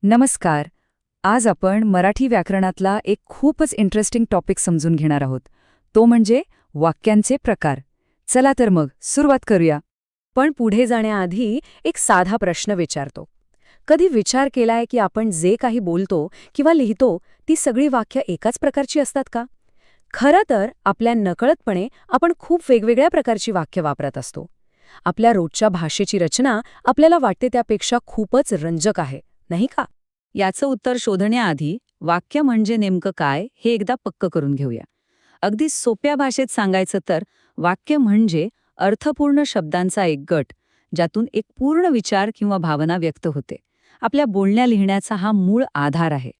नमस्कार. आज आपण मराठी व्याकरणातला एक खूपच इंटरेस्टिंग टॉपिक समजून घेणार आहोत. तो म्हणजे वाक्यांचे प्रकार. चला तर मग सुरुवात करूया. पण पुढे जाण्याआधी एक साधा प्रश्न विचारतो. कधी विचार केलाय की आपण जे काही बोलतो किंवा लिहितो ती सगळी वाक्य एकाच प्रकारची असतात का? खरं तर आपल्या नकळतपणे आपण खूप वेगवेगळ्या प्रकारची वाक्य वापरत असतो. आपल्या रोजच्या भाषेची रचना आपल्याला वाटते त्यापेक्षा खूपच रंजक आहे, नाही का? याचं उत्तर शोधण्याआधी वाक्य म्हणजे नेमकं काय हे एकदा पक्क करून घेऊया. अगदी सोप्या भाषेत सांगायचं तर वाक्य म्हणजे अर्थपूर्ण शब्दांचा एक गट, ज्यातून एक पूर्ण विचार किंवा भावना व्यक्त होते. आपल्या बोलण्या लिहिण्याचा हा मूळ आधार आहे.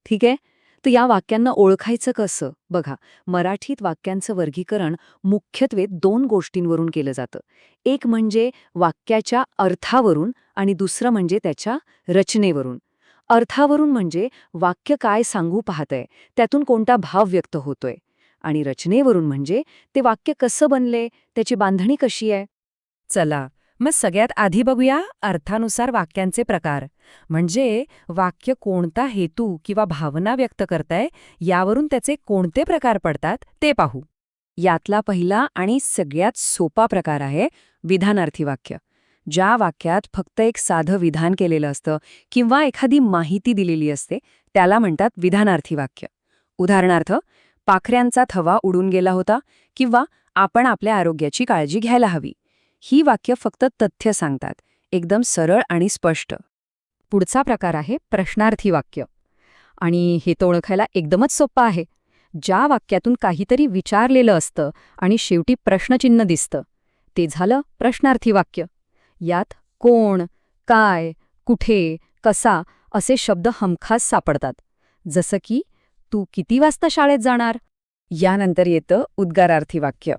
ठीक आहे, तर या वाक्यांना ओळखायचं कसं? बघा, मराठीत वाक्यांचं वर्गीकरण मुख्यत्वे दोन गोष्टींवरून केलं जातं. एक म्हणजे वाक्याच्या अर्थावरून आणि दुसरं म्हणजे त्याच्या रचनेवरून. अर्थावरून म्हणजे वाक्य काय सांगू पाहतंय, त्यातून कोणता भाव व्यक्त होतोय. आणि रचनेवरून म्हणजे ते वाक्य कसं बनले, त्याची बांधणी कशी आहे. चला, मग सगळ्यात आधी बघूया अर्थानुसार वाक्यांचे प्रकार. म्हणजे वाक्य कोणता हेतू किंवा भावना व्यक्त करतंय यावरून त्याचे कोणते प्रकार पडतात ते पाहू. यातला पहिला आणि सगळ्यात सोपा प्रकार आहे विधानार्थी वाक्य. ज्या वाक्यात फक्त एक साधं विधान केलेलं असतं किंवा एखादी माहिती दिलेली असते त्याला म्हणतात विधानार्थी वाक्य. उदाहरणार्थ, पाखऱ्यांचा थवा उडून गेला होता किंवा आपण आपल्या आरोग्याची काळजी घ्यायला हवी. ही वाक्य फक्त तथ्य सांगतात, एकदम सरळ आणि स्पष्ट. पुढचा प्रकार आहे प्रश्नार्थी वाक्य. आणि हे तर ओळखायला एकदमच सोपं आहे. ज्या वाक्यातून काहीतरी विचारलेलं असतं आणि शेवटी प्रश्नचिन्ह दिसतं ते झालं प्रश्नार्थी वाक्य. यात कोण, काय, कुठे, कसा असे शब्द हमखास सापडतात. जसं की तू किती वाजता शाळेत जाणार? यानंतर येतं उद्गारार्थी वाक्य.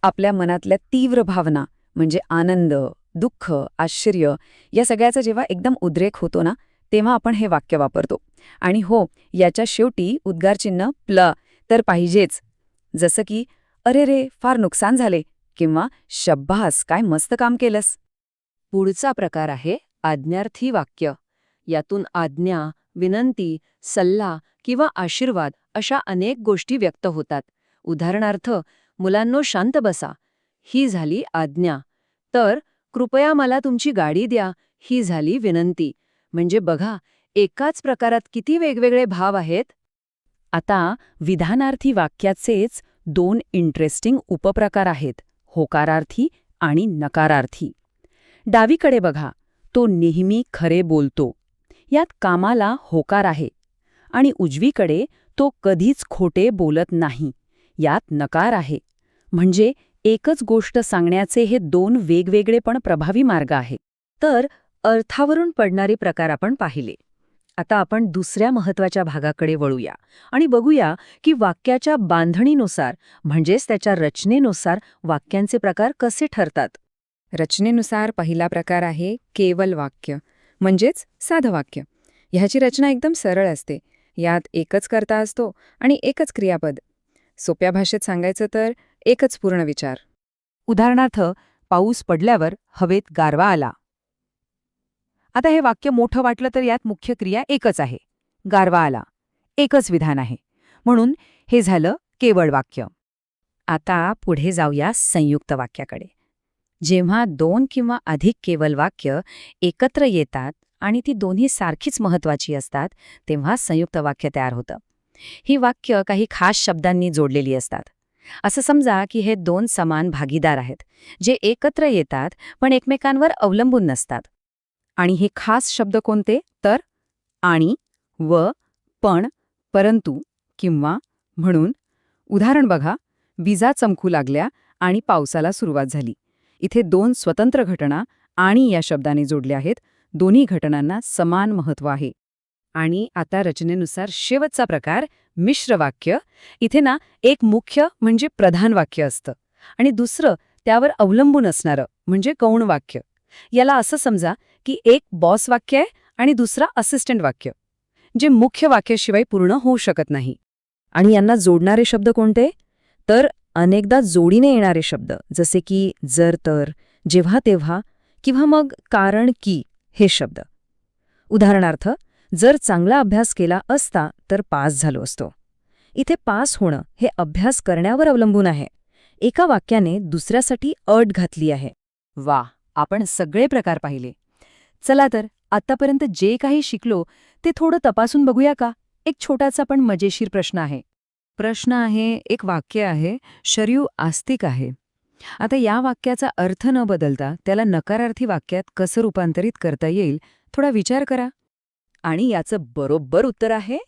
आपल्या मनातल्या तीव्र भावना म्हणजे आनंद, दुःख, आश्चर्य या सगळ्याचा जेव्हा एकदम उद्रेक होतो ना, तेव्हा आपण हे वाक्य वापरतो. आणि हो, याच्या शेवटी उद्गारचिन्ह प्ल तर पाहिजेच. जसं की अरे रे, फार नुकसान झाले किंवा शब्बास, काय मस्त काम केलंस. पुढचा प्रकार आहे आज्ञार्थी वाक्य. यातून आज्ञा, विनंती, सल्ला किंवा आशीर्वाद अशा अनेक गोष्टी व्यक्त होतात. उदाहरणार्थ, मुलांनो शांत बसा, ही झाली आज्ञा. तर कृपया मला तुमची गाडी द्या, ही झाली विनंती. म्हणजे बघा, एकाच प्रकारात किती वेगवेगळे भाव आहेत. आता विधानार्थी वाक्याचेच दोन इंटरेस्टिंग उपप्रकार आहेत, होकारार्थी आणि नकारार्थी. डावीकडे बघा, तो नेहमी खरे बोलतो. यात कामाला होकार आहे. आणि उजवीकडे तो कधीच खोटे बोलत नाही. यात नकार आहे. म्हणजे एकच गोष्ट सांगण्याचे हे दोन वेगवेगळे पण प्रभावी मार्ग आहेत. तर अर्थावरून पडणारे प्रकार आपण पाहिले. आता आपण दुसऱ्या महत्त्वाच्या भागाकडे वळूया आणि बघूया की वाक्याच्या बांधणीनुसार म्हणजेच त्याच्या रचनेनुसार वाक्यांचे प्रकार कसे ठरतात. रचनेनुसार पहिला प्रकार आहे केवल वाक्य, म्हणजेच साधं वाक्य. ह्याची रचना एकदम सरळ असते. यात एकच कर्ता असतो आणि एकच क्रियापद. सोप्या भाषेत सांगायचं तर एकच पूर्ण विचार. उदाहरणार्थ, पाऊस पडल्यावर हवेत गारवा आला. आता हे वाक्य मोठं वाटलं तर यात मुख्य क्रिया एकच आहे, गारवा आला. एकच विधान आहे. म्हणून हे झालं केवळ वाक्य. आता पुढे जाऊया संयुक्त वाक्याकडे. जेव्हा दोन किंवा अधिक केवल वाक्य एकत्र येतात आणि ती दोन्ही सारखीच महत्त्वाची असतात, तेव्हा संयुक्त वाक्य तयार होतं. ही वाक्य काही खास शब्दांनी जोडलेली असतात. असं समजा की हे दोन समान भागीदार आहेत, जे एकत्र येतात पण एकमेकांवर अवलंबून नसतात. आणि हे खास शब्द कोणते? तर आणि, व, पण, परंतु किंवा म्हणून. उदाहरण बघा, विजा चमकू लागल्या आणि पावसाला सुरुवात झाली. इथे दोन स्वतंत्र घटना आणि या शब्दाने जोडल्या आहेत. दोन्ही घटनांना समान महत्त्व आहे. आणि आता रचनेनुसार शेवटचा प्रकार मिश्र वाक्य. इथे ना एक मुख्य म्हणजे प्रधान वाक्य असतं आणि दुसरं त्यावर अवलंबून असणारं म्हणजे गौण वाक्य. याला असं समजा की एक बॉस वाक्य आहे आणि दुसरा असिस्टंट वाक्य, जे मुख्य वाक्याशिवाय पूर्ण होऊ शकत नाही. आणि यांना जोडणारे शब्द कोणते? तर अनेकदा जोडीने येणारे शब्द, जसे की जर तर, जेव्हा तेव्हा किंवा मग कारण की हे शब्द. उदाहरणार्थ, जर चांगला अभ्यास केला असता तर पास झालो असतो. इथे पास होणं हे अभ्यास करण्यावर अवलंबून आहे. एका वाक्याने दुसऱ्यासाठी अट घातली आहे. वा, आपण सगळे प्रकार पाहिले. चला तर आत्तापर्यंत जे काही शिकलो ते थोडं तपासून बघूया का? एक छोटासा पण मजेशीर प्रश्न आहे. प्रश्न आहे, एक वाक्य आहे, शरयू आस्तिक आहे. आता या वाक्याचा अर्थ न बदलता त्याला नकारार्थी वाक्यात कसं रूपांतरित करता येईल, थोडा विचार करा. आणि याचं बरोबर उत्तर आहे,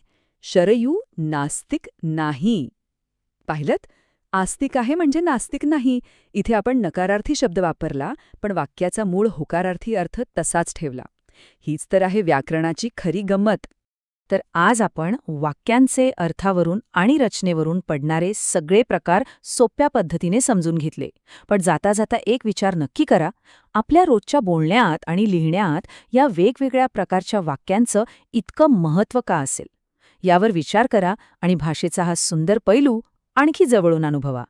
शरयू नास्तिक नाही. पाहिलंत? आस्तिक आहे म्हणजे नास्तिक नाही. इथे आपण नकारार्थी शब्द वापरला, पण वाक्याचा मूळ होकारार्थी अर्थ तसाच ठेवला. हीच तर आहे व्याकरणाची खरी गंमत. तर आज आपण वाक्यांचे अर्थावरून आणि रचनेवरून पडणारे सगळे प्रकार सोप्या पद्धतीने समजून घेतले. पण जाता जाता एक विचार नक्की करा, आपल्या रोजच्या बोलण्यात आणि लिहिण्यात या वेगवेगळ्या प्रकारच्या वाक्यांचं इतकं महत्त्व का असेल? यावर विचार करा आणि भाषेचा हा सुंदर पैलू आणखी जवळून अनुभवा.